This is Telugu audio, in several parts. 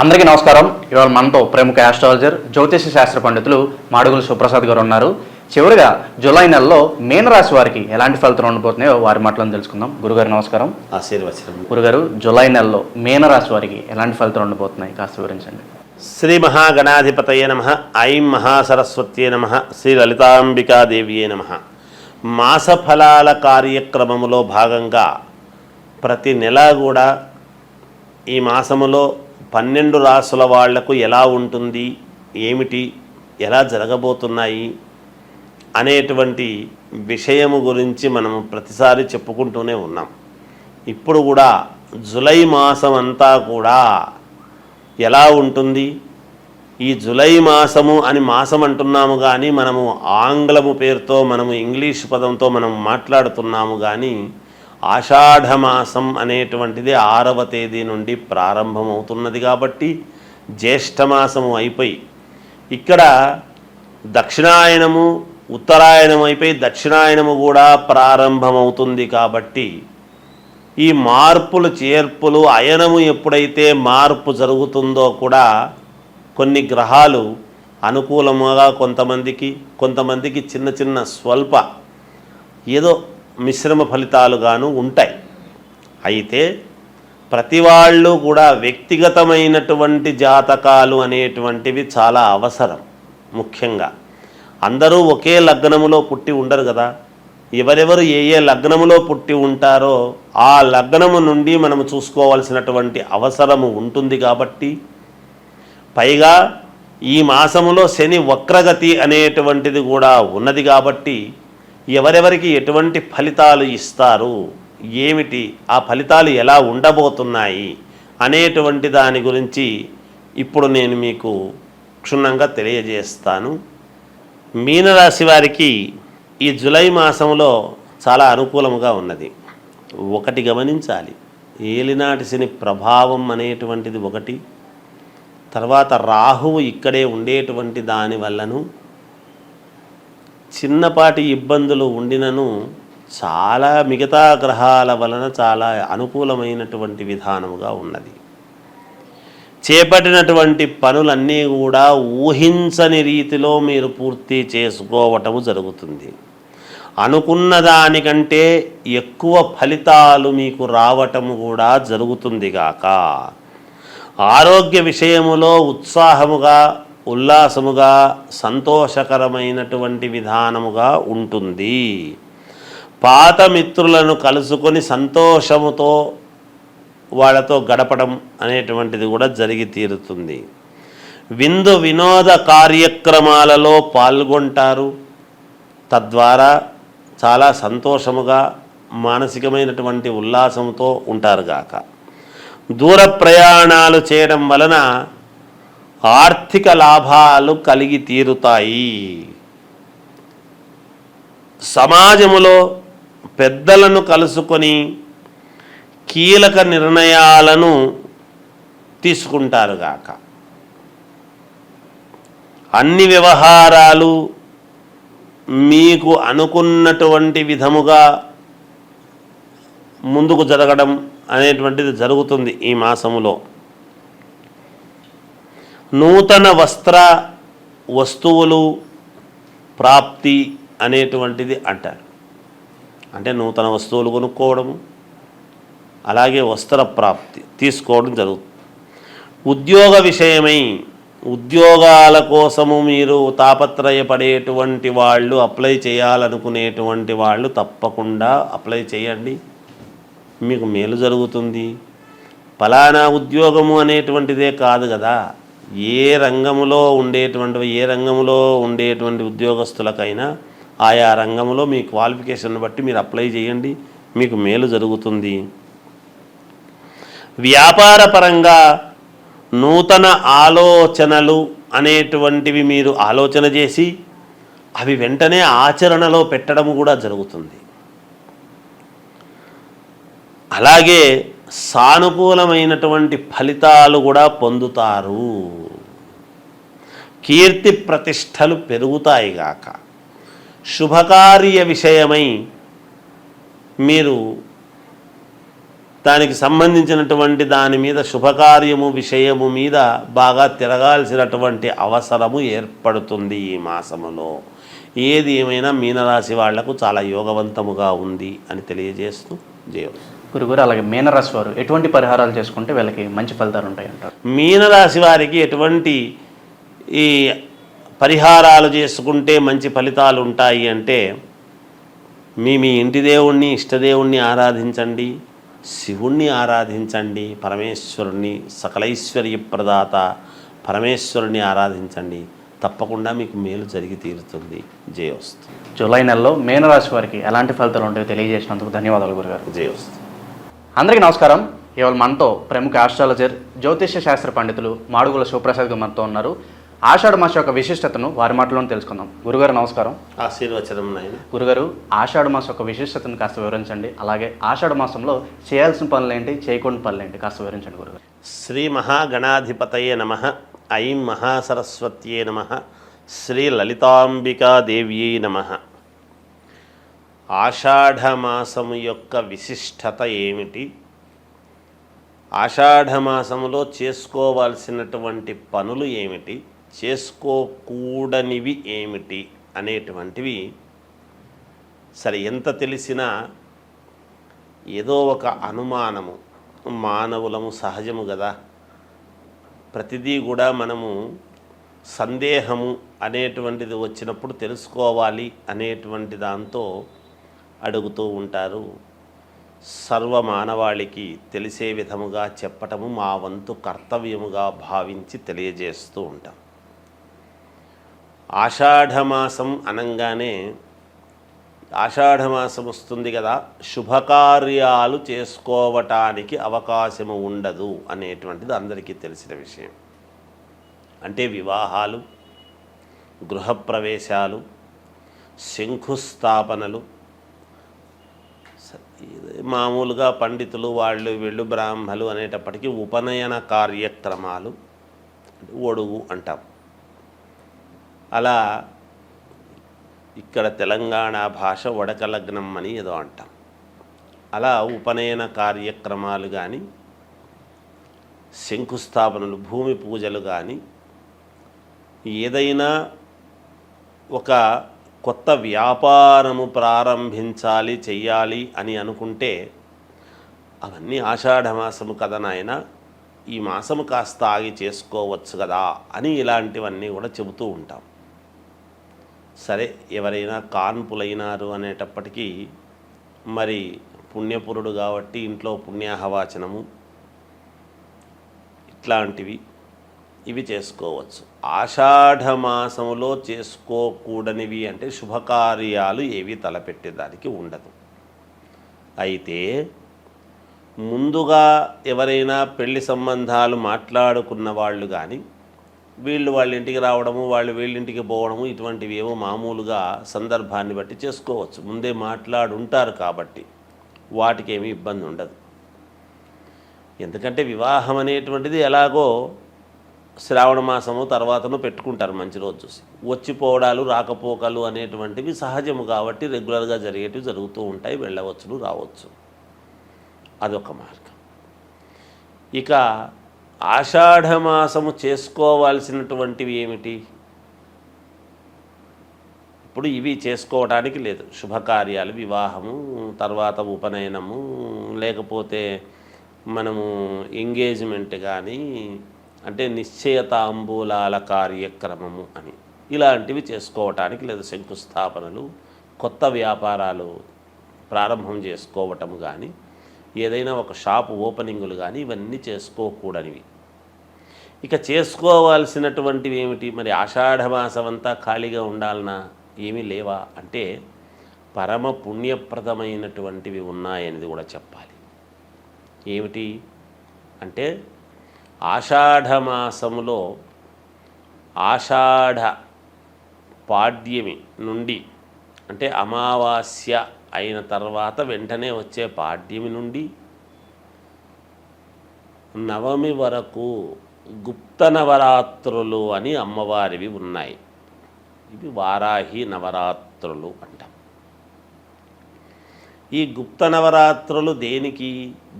అందరికీ నమస్కారం. ఇవాళ మనతో ప్రముఖ ఆస్ట్రాలజర్ జ్యోతిష శాస్త్ర పండితులు మాడుగుల సుప్రసాద్ గారు ఉన్నారు. చివరిగా జూలై నెలలో మీనరాశి వారికి ఎలాంటి ఫలితాలు ఉండబోతున్నాయో వారి మాటలను తెలుసుకుందాం. గురుగారు నమస్కారం. ఆశీర్వచనం. గురుగారు, జూలై నెలలో మీనరాశి వారికి ఎలాంటి ఫలితాలు ఉండబోతున్నాయి కాస్త వివరించండి. శ్రీ మహాగణాధిపతయే నమః. ఐం మహాసరస్వత్యే నమః. శ్రీ లలితాంబికాదేవియే నమః. మాస ఫలాల కార్యక్రమములో భాగంగా ప్రతి నెల కూడా ఈ మాసములో 12 రాసుల వాళ్లకు ఎలా ఉంటుంది, ఏమిటి, ఎలా జరగబోతున్నాయి అనేటువంటి విషయము గురించి మనం ప్రతిసారి చెప్పుకుంటూనే ఉన్నాం. ఇప్పుడు కూడా జూలై మాసం అంతా కూడా ఎలా ఉంటుంది, ఈ జూలై మాసము అని మాసం అంటున్నాము కానీ మనము ఆంగ్లము పేరుతో మనము ఇంగ్లీష్ పదంతో మనం మాట్లాడుతున్నాము కానీ ఆషాఢమాసం అనేటువంటిది 6వ తేదీ నుండి ప్రారంభమవుతున్నది కాబట్టి జ్యేష్ఠమాసము అయిపోయి ఇక్కడ దక్షిణాయనము ఉత్తరాయణం అయిపోయి దక్షిణాయనము కూడా ప్రారంభమవుతుంది. కాబట్టి ఈ మార్పులు చేర్పులు అయనము ఎప్పుడైతే మార్పు జరుగుతుందో కూడా కొన్ని గ్రహాలు అనుకూలముగా కొంతమందికి చిన్న చిన్న స్వల్ప ఏదో మిశ్రమ ఫలితాలుగాను ఉంటాయి. అయితే ప్రతి వాళ్ళు కూడా వ్యక్తిగతమైనటువంటి జాతకాలు అనేటువంటివి చాలా అవసరం. ముఖ్యంగా అందరూ ఒకే లగ్నములో పుట్టి ఉండరు కదా. ఎవరెవరు ఏ లగ్నములో పుట్టి ఉంటారో ఆ లగ్నము నుండి మనము చూసుకోవాల్సినటువంటి అవసరము ఉంటుంది. కాబట్టి పైగా ఈ మాసములో శని వక్రగతి అనేటువంటిది కూడా ఉన్నది. కాబట్టి ఎవరెవరికి ఎటువంటి ఫలితాలు ఇస్తారు, ఏమిటి, ఆ ఫలితాలు ఎలా ఉండబోతున్నాయి అనేటువంటి దాని గురించి ఇప్పుడు నేను మీకు క్షుణ్ణంగా తెలియజేస్తాను. మీనరాశి వారికి ఈ జూలై మాసంలో చాలా అనుకూలముగా ఉన్నది. ఒకటి గమనించాలి, ఏలినాటి శని ప్రభావం అనేటువంటిది ఒకటి, తర్వాత రాహువు ఇక్కడే ఉండేటువంటి దాని వల్లను చిన్నపాటి ఇబ్బందులు ఉండినను చాలా మిగతా గ్రహాల వలన చాలా అనుకూలమైనటువంటి విధానముగా ఉన్నది. చేపట్టినటువంటి పనులన్నీ కూడా ఊహించని రీతిలో మీరు పూర్తి చేసుకోవటము జరుగుతుంది. అనుకున్న దానికంటే ఎక్కువ ఫలితాలు మీకు రావటము కూడా జరుగుతుంది గాక. ఆరోగ్య విషయములో ఉత్సాహముగా, ఉల్లాసముగా, సంతోషకరమైనటువంటి విధానముగా ఉంటుంది. పాత మిత్రులను కలుసుకొని సంతోషముతో వాళ్ళతో గడపడం అనేటువంటిది కూడా జరిగి తీరుతుంది. విందు వినోద కార్యక్రమాలలో పాల్గొంటారు. తద్వారా చాలా సంతోషముగా మానసికమైనటువంటి ఉల్లాసంతో ఉంటారు గాక. దూర ప్రయాణాలు చేయడం వలన ఆర్థిక లాభాలు కలిగి తీరుతాయి. సమాజములో పెద్దలను కలుసుకొని కీలక నిర్ణయాలను తీసుకుంటారు గాక. అన్ని వ్యవహారాలు మీకు అనుకున్నటువంటి విధముగా ముందుకు జరగడం అనేటువంటిది జరుగుతుంది. ఈ మాసములో నూతన వస్తువులు ప్రాప్తి అనేటువంటిది అంటారు. అంటే నూతన వస్తువులు కొనుక్కోవడము, అలాగే వస్త్ర ప్రాప్తి తీసుకోవడం జరుగుతుంది. ఉద్యోగ విషయమై ఉద్యోగాల కోసము మీరు తాపత్రయపడేటువంటి వాళ్ళు, అప్లై చేయాలనుకునేటువంటి వాళ్ళు తప్పకుండా అప్లై చేయండి, మీకు మేలు జరుగుతుంది. ఫలానా ఉద్యోగము అనేటువంటిదే కాదు కదా, ఏ రంగములో ఉండేటువంటి ఉద్యోగస్తులకైనా ఆయా రంగంలో మీ క్వాలిఫికేషన్ బట్టి మీరు అప్లై చేయండి, మీకు మేలు జరుగుతుంది. వ్యాపార పరంగా నూతన ఆలోచనలు అనేటువంటివి మీరు ఆలోచన చేసి అవి వెంటనే ఆచరణలో పెట్టడం కూడా జరుగుతుంది. అలాగే సానుకూలమైనటువంటి ఫలితాలు కూడా పొందుతారు. కీర్తి ప్రతిష్టలు పెరుగుతాయి గాక. శుభకార్య విషయమై మీరు దానికి సంబంధించినటువంటి దాని మీద శుభకార్యము విషయము మీద బాగా తిరగాల్సినటువంటి అవసరము ఏర్పడుతుంది ఈ మాసములో. ఏది ఏమైనా మీనరాశి వాళ్లకు చాలా యోగవంతముగా ఉంది అని తెలియజేస్తూ జయం. గురుగారు, అలాగే మీనరాశి వారు ఎటువంటి పరిహారాలు చేసుకుంటే వీళ్ళకి మంచి ఫలితాలు ఉంటాయి అంటారు? మీనరాశి వారికి ఎటువంటి ఈ పరిహారాలు చేసుకుంటే మంచి ఫలితాలు ఉంటాయి అంటే, మీ ఇంటి దేవుణ్ణి ఇష్టదేవుణ్ణి ఆరాధించండి, శివుణ్ణి ఆరాధించండి, పరమేశ్వరుణ్ణి సకలైశ్వర్య ప్రదాత పరమేశ్వరుణ్ణి ఆరాధించండి. తప్పకుండా మీకు మేలు జరిగి తీరుతుంది. జయోస్తు. జూలై నెలలో మీనరాశి వారికి ఎలాంటి ఫలితాలు ఉంటాయో తెలియజేసినందుకు ధన్యవాదాలు గురుగారు. జయోస్తు. అందరికీ నమస్కారం. ఇవాళ మనతో ప్రముఖ ఆస్ట్రాలజర్, జ్యోతిష్య శాస్త్ర పండితులు మాడుగుల శివప్రసాద్ గారు మనతో ఉన్నారు. ఆషాఢ మాసం యొక్క విశిష్టతను వారి మాటలోనే తెలుసుకుందాం. గురుగారు నమస్కారం. ఆశీర్వచనం నాయన. గురుగారు, ఆషాఢ మాసం యొక్క విశిష్టతను కాస్త వివరించండి. అలాగే ఆషాఢ మాసంలో చేయాల్సిన పనులు ఏంటి, చేయకూడని పనులు ఏంటి కాస్త వివరించండి గురుగారు. శ్రీ మహాగణాధిపతయే నమః. ఐం మహాసరస్వత్యే నమః. శ్రీ లలితాంబికాదేవ్యై నమః. ఆషాఢమాసము యొక్క విశిష్టత ఏమిటి, ఆషాఢమాసములో చేసుకోవాల్సినటువంటి పనులు ఏమిటి, చేసుకోకూడనివి ఏమిటి అనేటువంటివి సరే ఎంత తెలిసినా ఏదో ఒక అనుమానము, మానవులము సహజము కదా. ప్రతిదీ కూడా మనము సందేహము అనేటువంటిది వచ్చినప్పుడు తెలుసుకోవాలి అనేటువంటి దాంతో అడుగుతూ ఉంటారు. సర్వమానవాళికి తెలిసే విధముగా చెప్పటము మా వంతు కర్తవ్యముగా భావించి తెలియజేస్తూ ఉంటాం. ఆషాఢమాసం అనంగానే ఆషాఢమాసం వస్తుంది కదా, శుభకార్యాలు చేసుకోవటానికి అవకాశము ఉండదు అనేటువంటిది అందరికీ తెలిసిన విషయం. అంటే వివాహాలు, గృహప్రవేశాలు, శంకుస్థాపనలు, మామూలుగా పండితులు వీళ్ళు బ్రాహ్మలు అనేటప్పటికీ ఉపనయన కార్యక్రమాలు, ఒడుగు అంటాం. అలా ఇక్కడ తెలంగాణ భాష వడకలగ్నం అని ఏదో అంటాం. అలా ఉపనయన కార్యక్రమాలు కానీ, శంకుస్థాపనలు, భూమి పూజలు కానీ, ఏదైనా ఒక కొత్త వ్యాపారము ప్రారంభించాలి, చెయ్యాలి అని అనుకుంటే అవన్నీ ఆషాఢమాసము కదా నాయన, ఈ మాసము కాస్త ఆగి చేసుకోవచ్చు కదా అని ఇలాంటివన్నీ కూడా చెబుతూ ఉంటాం. సరే, ఎవరైనా కాన్పులైనారు అనేటప్పటికీ మరి పుణ్యపురుడు కాబట్టి ఇంట్లో పుణ్యాహవాచనము ఇట్లాంటివి ఇవి చేసుకోవచ్చు. ఆషాఢమాసములో చేసుకోకూడనివి అంటే శుభకార్యాలు ఏవి తలపెట్టేదానికి ఉండదు. అయితే ముందుగా ఎవరైనా పెళ్లి సంబంధాలు మాట్లాడుకున్న వాళ్ళు కానీ, వాళ్ళ ఇంటికి రావడము, వీళ్ళింటికి పోవడము, ఇటువంటివి ఏమో మామూలుగా సందర్భాన్ని బట్టి చేసుకోవచ్చు. ముందే మాట్లాడుంటారు కాబట్టి వాటికి ఏమీ ఇబ్బంది ఉండదు. ఎందుకంటే వివాహం అనేటువంటిది ఎలాగో శ్రావణ మాసము తర్వాతను పెట్టుకుంటారు మంచి రోజు చూసి. వచ్చిపోవడాలు, రాకపోకలు అనేటువంటివి సహజము కాబట్టి రెగ్యులర్గా జరిగేటివి జరుగుతూ ఉంటాయి. వెళ్ళవచ్చును, రావచ్చు. అదొక మార్గం. ఇక ఆషాఢమాసము చేసుకోవాల్సినటువంటివి ఏమిటి? ఇప్పుడు ఇవి చేసుకోవటానికి లేదు. శుభకార్యాలు, వివాహము, తర్వాత ఉపనయనము, లేకపోతే మనము ఎంగేజ్మెంట్ కానీ, అంటే నిశ్చయతాంబూలాల కార్యక్రమము అని ఇలాంటివి చేసుకోవటానికి లేదు. శంకుస్థాపనలు, కొత్త వ్యాపారాలు ప్రారంభం చేసుకోవటం కానీ, ఏదైనా ఒక షాపు ఓపెనింగులు కానీ ఇవన్నీ చేసుకోకూడనివి. ఇక చేసుకోవాల్సినటువంటివి ఏమిటి? మరి ఆషాఢమాసం అంతా ఖాళీగా ఉండాలనా, ఏమీ లేవా అంటే పరమ పుణ్యప్రదమైనటువంటివి ఉన్నాయనేది కూడా చెప్పాలి. ఏమిటి అంటే ఆషాఢమాసములో ఆషాఢ పాడ్యమి నుండి, అంటే అమావాస్య అయిన తర్వాత వెంటనే వచ్చే పాడ్యమి నుండి నవమి వరకు గుప్త నవరాత్రులు అని అమ్మవారివి ఉన్నాయి. ఇవి వారాహి నవరాత్రులు అంటాం. ఈ గుప్త నవరాత్రులు దేనికి?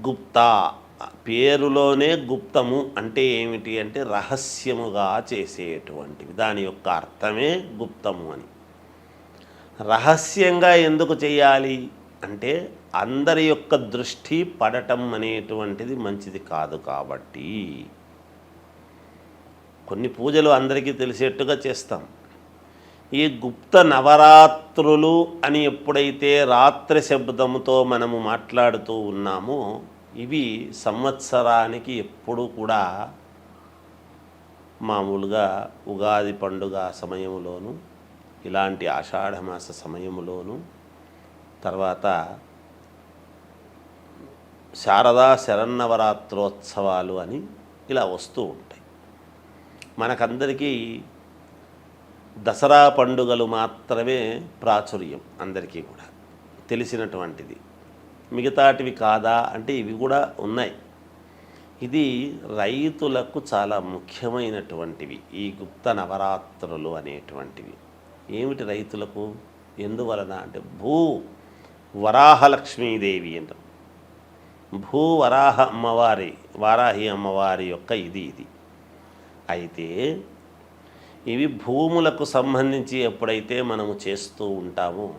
గుప్త పేరులోనే గుప్తము అంటే ఏమిటి అంటే రహస్యముగా చేసేటువంటివి. దాని యొక్క అర్థమే గుప్తము అని. రహస్యంగా ఎందుకు చేయాలి అంటే అందరి యొక్క దృష్టి పడటం అనేటువంటిది మంచిది కాదు కాబట్టి. కొన్ని పూజలు అందరికీ తెలిసేట్టుగా చేస్తాం. ఈ గుప్త నవరాత్రులు అని ఎప్పుడైతే రాత్రి శబ్దముతో మనము మాట్లాడుతూ ఉన్నామో ఇవి సంవత్సరానికి ఎప్పుడు కూడా మామూలుగా ఉగాది పండుగ సమయంలోను, ఇలాంటి ఆషాఢమాస సమయంలోను, తర్వాత శారదా శరన్నవరాత్రోత్సవాలు అని ఇలా వస్తూ ఉంటాయి. మనకందరికీ దసరా పండుగలు మాత్రమే ప్రాచుర్యం, అందరికీ కూడా తెలిసినటువంటిది. మిగతాటివి కాదా అంటే ఇవి కూడా ఉన్నాయి. ఇది రైతులకు చాలా ముఖ్యమైనటువంటివి ఈ గుప్త నవరాత్రులు అనేటువంటివి. ఏమిటి రైతులకు? ఎందువలన అంటే వరాహలక్ష్మీదేవి అంటాం. వారాహి అమ్మవారి యొక్క ఇది అయితే ఇవి భూములకు సంబంధించి ఎప్పుడైతే మనము చేస్తూ ఉంటామో,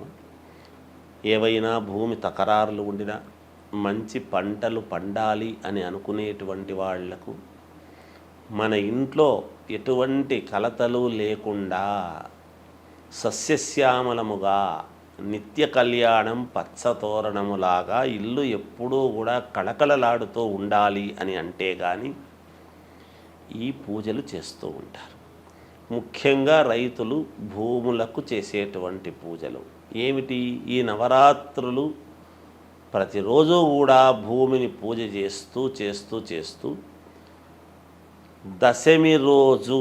ఏవైనా భూమి తకరారులు ఉండినా, మంచి పంటలు పండాలి అని అనుకునేటువంటి వాళ్లకు మన ఇంట్లో ఎటువంటి కలతలు లేకుండా సస్యశ్యామలముగా నిత్య కళ్యాణం పచ్చతోరణములాగా ఇల్లు ఎప్పుడూ కూడా కళకళలాడుతూ ఉండాలి అని అంటే కానీ ఈ పూజలు చేస్తూ ఉంటారు. ముఖ్యంగా రైతులు భూములకు చేసేటువంటి పూజలు ఏమిటి? ఈ నవరాత్రులు ప్రతిరోజు కూడా భూమిని పూజ చేస్తూ దశమి రోజు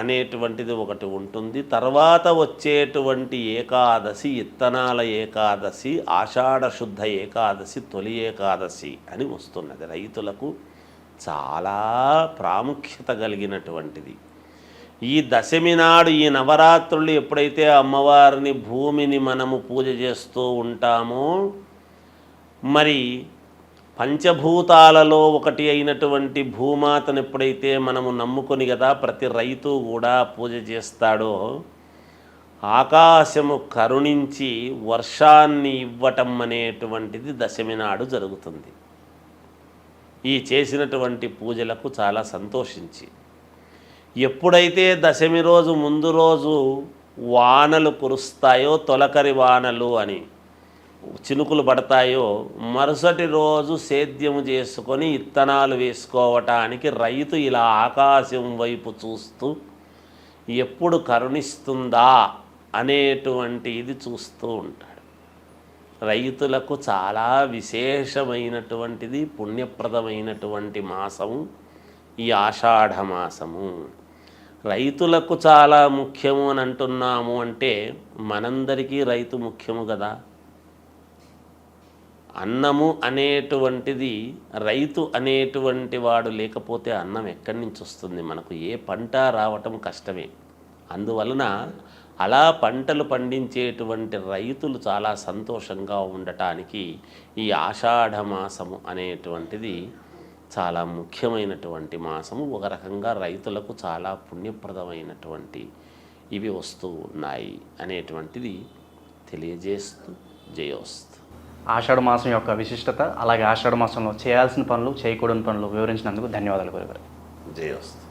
అనేటువంటిది ఒకటి ఉంటుంది. తర్వాత వచ్చేటువంటి ఏకాదశి, ఇత్తనాల ఏకాదశి, ఆషాఢ శుద్ధ ఏకాదశి, తొలి ఏకాదశి అని వస్తున్నది. రైతులకు చాలా ప్రాముఖ్యత కలిగినటువంటిది. ఈ దశమి నాడు ఈ నవరాత్రులు ఎప్పుడైతే అమ్మవారిని భూమిని మనము పూజ చేస్తూ ఉంటామో, మరి పంచభూతాలలో ఒకటి అయినటువంటి భూమాతను ఎప్పుడైతే మనము నమ్ముకొని కదా ప్రతి రైతు కూడా పూజ చేస్తాడో, ఆకాశము కరుణించి వర్షాన్ని ఇవ్వటం అనేటువంటిది దశమి నాడు జరుగుతుంది. ఈ చేసినటువంటి పూజలకు చాలా సంతోషించి ఎప్పుడైతే దశమి రోజు ముందు రోజు వానలు కురుస్తాయో, తొలకరి వానలు అని చినుకులు పడతాయో, మరుసటి రోజు సేద్యము చేసుకొని ఇత్తనాలు వేసుకోవటానికి రైతు ఇలా ఆకాశం వైపు చూస్తూ ఎప్పుడు కరుణిస్తుందా అనేటువంటి ఇది చూస్తూ ఉంటాడు. రైతులకు చాలా విశేషమైనటువంటిది, పుణ్యప్రదమైనటువంటి మాసము ఈ ఆషాఢ మాసము. రైతులకు చాలా ముఖ్యము అని అంటున్నాము అంటే మనందరికీ రైతు ముఖ్యము కదా. అన్నము అనేటువంటిది, రైతు అనేటువంటి వాడు లేకపోతే అన్నం ఎక్కడి నుంచి వస్తుంది? మనకు ఏ పంట రావటం కష్టమే. అందువలన అలా పంటలు పండించేటువంటి రైతులు చాలా సంతోషంగా ఉండటానికి ఈ ఆషాఢ మాసము అనేటువంటిది చాలా ముఖ్యమైనటువంటి మాసము. ఒక రకంగా రైతులకు చాలా పుణ్యప్రదమైనటువంటి ఇవి వస్తూ ఉన్నాయి అనేటువంటిది తెలియజేస్తూ జయోస్తు. ఆషాఢ మాసం యొక్క విశిష్టత, అలాగే ఆషాఢ మాసంలో చేయాల్సిన పనులు, చేయకూడని పనులు వివరించినందుకు ధన్యవాదాలు గురుగారు. జయోస్తు.